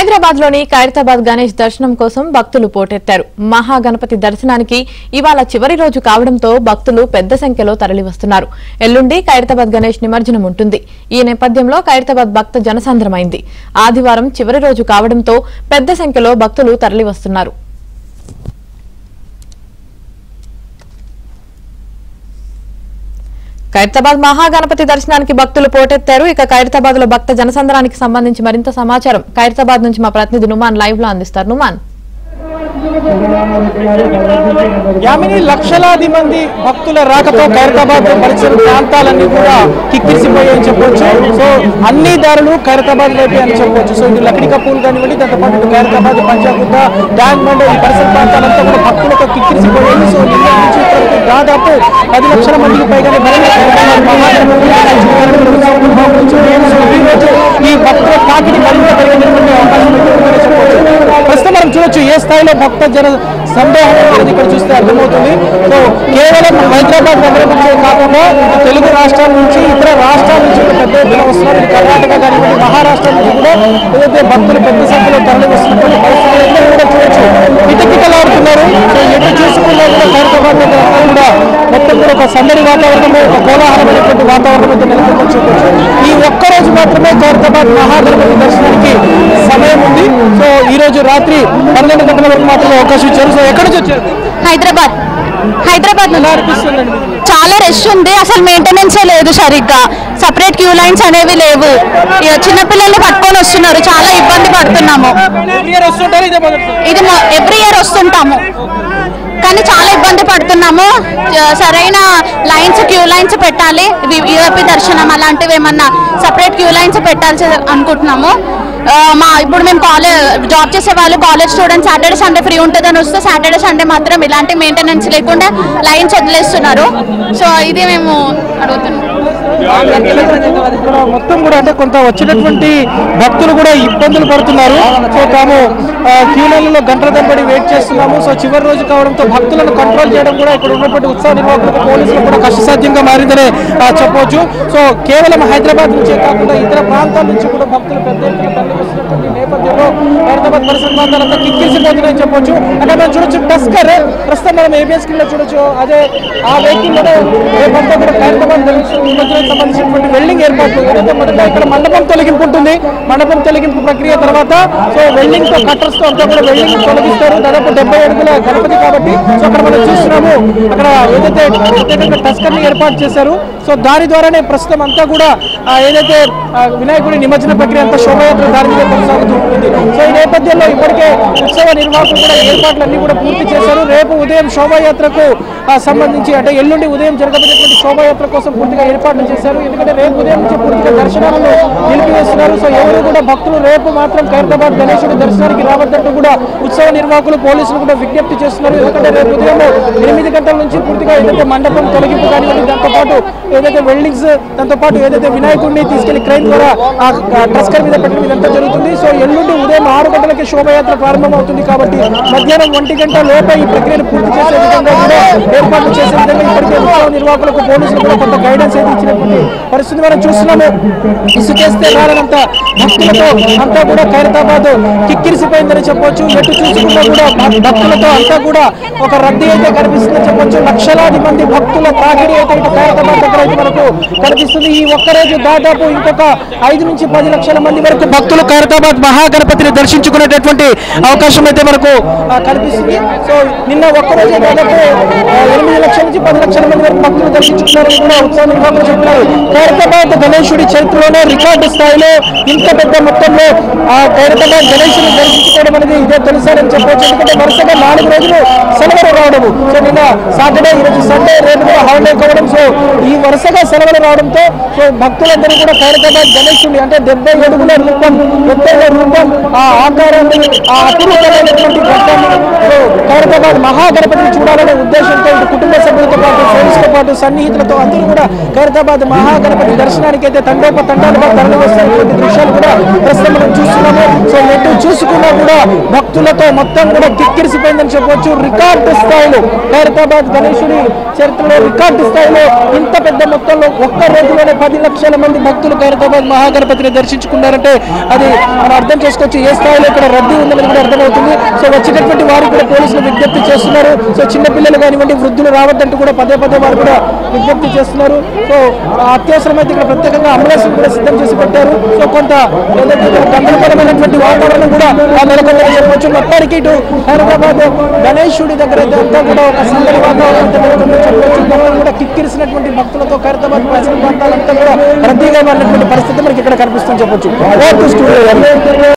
హైదరాబాద్ లోని ఖైరతాబాద్ గణేష్ దర్శనం కోసం భక్తులు పోటెత్తారు. మహాగణపతి దర్శనానికి ఇవాళ చివరి రోజు కావడంతో భక్తులు పెద్ద సంఖ్యలో తరలివస్తున్నారు. ఎల్లుండి ఖైరతాబాద్ గణేష్ నిమజ్జనం ఉంటుంది. ఈ నేపథ్యంలో ఖైరతాబాద్ భక్త జనసంద్రమైంది. ఆదివారం చివరి రోజు కావడంతో పెద్ద సంఖ్యలో భక్తులు తరలివస్తున్నారు. ఖైరతాబాద్ మహాగణపతి దర్శనానికి భక్తులు పోటెత్తారు. ఇక ఖైరతాబాద్ లో భక్త జనసంద్రానికి సంబంధించి మరింత సమాచారం ఖైరతాబాద్ నుంచి మా ప్రతినిధి నుమాన్ లైవ్ లో అందిస్తారు. నుమాన్, యామిని లక్షలాది మంది భక్తుల రాకతో ఖైరతాబాద్ పరిసర ప్రాంతాలన్నీ కూడా కిక్కిరిసిపోయాయని చెప్పొచ్చు. సో అన్ని దారులు ఖైరతాబాద్ వైపే అని చెప్పొచ్చు. సో ఇది లక్డికా పూల్ కానివ్వండి, దాంతో పాటు ఖైరతాబాద్, పంజాగుట్ట, ట్యాంక్ బండ్ ఈ పరిసర ప్రాంతాలంతా కూడా భక్తులతో కిక్కిరిసిపోయాయి. సో నిన్న నుంచి దాదాపు 10 లక్షల మందికి పైగానే ఈ భక్తుల తాకిడి మరింత పెరిగినటువంటి అవకాశం చెప్పవచ్చు. ప్రస్తుతం మనం చూడొచ్చు ఏ స్థాయిలో భక్త జన సందేహం అనేది ఇక్కడ చూస్తే అర్థమవుతుంది. సో కేవలం హైదరాబాద్ నగరం నుంచే కాకుండా తెలుగు రాష్ట్రాల నుంచి, ఇతర రాష్ట్రాల నుంచి పెద్ద ఎత్తున వస్తున్నారు. కర్ణాటక కానివ్వండి, మహారాష్ట్ర నుంచి కూడా ఏదైతే భక్తులు పెద్ద సంఖ్యలో తరలి వస్తున్నటువంటి పరిస్థితులు కూడా చూడొచ్చు. కిటకిటలాడుతున్నారు. సో ఎటు చూసుకున్నా కూడా ఖైరతాబాద్ కూడా మొత్తం కూడా ఒక సందడి వాతావరణం, ఒక కోలాహలమైనటువంటి వాతావరణం అయితే నెలకొందని చెప్పొచ్చు. ఈ ఒక్కరోజు మాత్రమే ఖైరతాబాద్ మహాగణపతి దర్శనానికి సమయం ఉంది. సో ఈ రోజు రాత్రి 12 గంటల వరకు మాత్రమే అవకాశం ఇచ్చారు. సో ఎక్కడి నుంచి వచ్చారు? హైదరాబాద్ చాలా రష్ ఉంది. అసలు మెయింటెనెన్స్ లేదు సరిగ్గా. సపరేట్ క్యూ లైన్స్ అనేవి లేవు. చిన్నపిల్లల్ని పట్టుకొని వస్తున్నారు. చాలా ఇబ్బంది పడుతున్నాము. ఇది ఎవ్రీ ఇయర్ వస్తుంటాము కానీ చాలా ఇబ్బంది పడుతున్నాము. సరైన లైన్స్, క్యూ లైన్స్ పెట్టాలి. యూఏపీ దర్శనం అలాంటివి ఏమన్నా సపరేట్ క్యూ లైన్స్ పెట్టాల్సి అనుకుంటున్నాము. ఇప్పుడు మేము జాబ్ చేసే వాళ్ళు, college students Saturday Sunday free ఉంటుందని వస్తే సాటర్డే సండే మాత్రం ఇలాంటి మెయింటెనెన్స్ లేకుండా లైన్స్ వదిలేస్తున్నారు. సో ఇది మేము అడుగుతున్నాం. మొత్తం కూడా అంటే కొంత వచ్చినటువంటి భక్తులు కూడా ఇబ్బందులు పడుతున్నారు. సో తాము క్యూ లైన్లలో గంటల తరబడి వెయిట్ చేస్తున్నాము. సో చివరి రోజు కావడంతో భక్తులను కంట్రోల్ చేయడం కూడా ఇక్కడ ఉన్నటువంటి ఉత్సవ నిర్వాహకులకు, పోలీసులకు కూడా కష్టసాధ్యంగా మారిందని చెప్పవచ్చు. సో కేవలం హైదరాబాద్ నుంచే కాకుండా ఇతర ప్రాంతాల నుంచి కూడా భక్తులు పెద్ద ఎత్తున తరలి వస్తున్నటువంటి నేపథ్యంలో ఖైరతాబాద్ పరిసర ప్రాంతాలంతా కిక్కిరిసిపోతున్నాయని చెప్పొచ్చు. అంటే మనం చూడొచ్చు టస్కర్, ప్రస్తుతం మనం ఏబిఎస్ స్క్రీన్ లో చూడొచ్చు. అదే ఆ వెహికల్ లోనే రేపంతా కూడా ఖైరతాబాద్ సంబంధించినటువంటి వెల్డింగ్ ఏర్పాట్లు ఏదైతే మొదట ఇక్కడ మండపం తొలగింపు ఉంటుంది. మండపం తొలగింపు ప్రక్రియ తర్వాత సో వెల్డింగ్ తో, కట్టర్స్ తో అంతా కూడా వెల్డింగ్ తొలగిస్తారు. దాదాపు 70 అడుగుల గణపతి కాబట్టి సో అక్కడ మనం చూస్తున్నాము అక్కడ ఏదైతే టస్కర్ ని ఏర్పాటు చేశారు. సో దాని ద్వారానే ప్రస్తుతం అంతా కూడా ఏదైతే వినాయకుడి నిమజ్జన ప్రక్రియ అంతా శోభయాత్ర దాని మీద కొనసాగుతూ ఉంటుంది. సో ఈ నేపథ్యంలో ఇప్పటికే ఉత్సవ నిర్వాహకులు కూడా ఏర్పాట్లన్నీ కూడా పూర్తి చేశారు. రేపు ఉదయం శోభాయాత్రకు సంబంధించి అంటే ఎల్లుండి ఉదయం జరగబోయేటువంటి శోభాయాత్ర కోసం పూర్తిగా ఏర్పాట్లు చేశారు. ఎందుకంటే రేపు ఉదయం నుంచి పూర్తిగా దర్శనాలను నిలిపివేస్తున్నారు. సో ఎవరు కూడా భక్తులు రేపు మాత్రం ఖైరతాబాద్ గణేశుడి దర్శనానికి రావద్దంటూ కూడా ఉత్సవ నిర్వాహకులు, పోలీసులు కూడా విజ్ఞప్తి చేస్తున్నారు. ఎందుకంటే రేపు ఉదయం 8 గంటల నుంచి పూర్తిగా ఏదైతే మండపం తొలగింపు కానివ్వండి, దాంతోపాటు ఏదైతే వెల్డింగ్స్, దాంతోపాటు ఏదైతే వినాయకుడిని తీసుకెళ్లి క్రైన్ ద్వారా టస్కర్ మీద పెట్టడం ఇదంతా జరుగుతుంది. సో ఎల్లుండి ఉదయం 6 గంటలకి శోభయాత్ర ప్రారంభం అవుతుంది కాబట్టి మధ్యాహ్నం 1 గంట లోపే ఈ ప్రక్రియను పూర్తి చేసే విధంగా కూడా ఏర్పాట్లు చేసే విధంగా ఇప్పటికే ఉత్సవ నిర్వాహకులకు, పోలీసులు కూడా కొంత గైడెన్స్ అయితే ఇచ్చినటువంటి పరిస్థితి మనం చూస్తున్నాము. ఇసుకేస్తే రానంత భక్తులతో అంతా కూడా ఖైరతాబాద్ కిక్కిరిసిపోయిందని చెప్పొచ్చు. ఎటు చూసుకుంటూ కూడా భక్తులతో అంతా కూడా ఒక రద్దీ అయితే కనిపిస్తుందని చెప్పొచ్చు. లక్షలాది మంది భక్తుల తాకిడి అయితే ఇటు ఖైరతాబాద్ దగ్గర అయితే మనకు కనిపిస్తుంది. ఈ ఒక్కరోజు దాదాపు ఇంకొక 5 నుంచి 10 లక్షల మంది వరకు భక్తులు ఖైరతాబాద్ మహాగణపతిని దర్శించుకునేటటువంటి అవకాశం అయితే మనకు కనిపిస్తుంది. సో నిన్న ఒక్కరోజే దాదాపు 8 లక్షల నుంచి 10 లక్షల మంది వరకు భక్తులు దర్శించుకున్నారని కూడా ఉత్సవ నిర్వాహకులు చెప్తున్నారు. ఖైరతాబాద్ గణేశుడి చరిత్రలోనే రికార్డు స్థాయిలో ఇంత పెద్ద మొత్తంలో ఖైరతాబాద్ గణేశుని దర్శించుకోవడం అనేది ఇదే తొలిసారని చెప్పవచ్చు. ఎందుకంటే వరుసగా 4 రోజులు సెలవులు రావడము. సో నిన్న సాటర్డే, ఈరోజు సండే, రేపు కూడా హాలిడే కావడం. సో ఈ వరుసగా సెలవులు రావడంతో సో భక్తులందరూ కూడా ఖైరతాబాద్ గణేశుడి అంటే 70 అడుగుల రూపం, ఎత్తైన రూపం, ఆ ఆకారాన్ని, ఆ అపూర్వమైనటువంటి ఘట్టాన్ని సో ఖైరతాబాద్ మహాగణపతిని చూడాలనే ఉద్దేశంతో ఇటు కుటుంబ సభ్యులతో పాటు, ఫ్రెండ్స్ తో పాటు, సన్నిహితులతో అందరూ కూడా ఖైరతాబాద్ మహాగణపతి దర్శనానికి అయితే తండోపతండాలుగా తరలి వస్తున్నటువంటి దృశ్యాలు కూడా ప్రస్తుతం మనం చూస్తున్నాము. సో ఎటు చూసుకున్నా కూడా భక్తులతో మొత్తం కూడా కిక్కిరిసిపోయిందని చెప్పవచ్చు. రికార్డు స్థాయిలో ఖైరతాబాద్ గణేశుడి చరిత్రలో రికార్డు స్థాయిలో ఇంత పెద్ద మొత్తంలో ఒక్క రోజులోనే 10 లక్షల మంది భక్తులు ఖైరతాబాద్ మహాగణపతిని దర్శించుకున్నారంటే అది మనం అర్థం చేసుకోవచ్చు. ఏ ఏ స్థాయిలో ఇక్కడ రద్దీ ఉందనేది కూడా అర్థమవుతుంది. సో వచ్చేటటువంటి వారు కూడా పోలీసులు విజ్ఞప్తి చేస్తున్నారు. సో చిన్నపిల్లలు కానివ్వండి, వృద్ధులు రావద్దంటూ కూడా పదే వారు కూడా విజ్ఞప్తి చేస్తున్నారు. సో అత్యవసరమైతే ఇక్కడ ప్రత్యేకంగా అంబులెన్స్ కూడా సిద్ధం చేసి పెట్టారు. సో కొంత గందరగోళమైనటువంటి వాతావరణం కూడా నెలకొందని చెప్పవచ్చు. మొత్తానికి ఇటు హైదరాబాద్ గణేశుడి దగ్గర అంతా కూడా ఒక సందడి వాతావరణం నెలకొందని చెప్పవచ్చు. మొత్తం కూడా కిక్కిరిసినటువంటి భక్తులతో ఖైరతాబాద్ పరిసర ప్రాంతాలంతా కూడా రద్దీగా మారినటువంటి పరిస్థితి మనకి ఇక్కడ కనిపిస్తుందని చెప్పొచ్చు.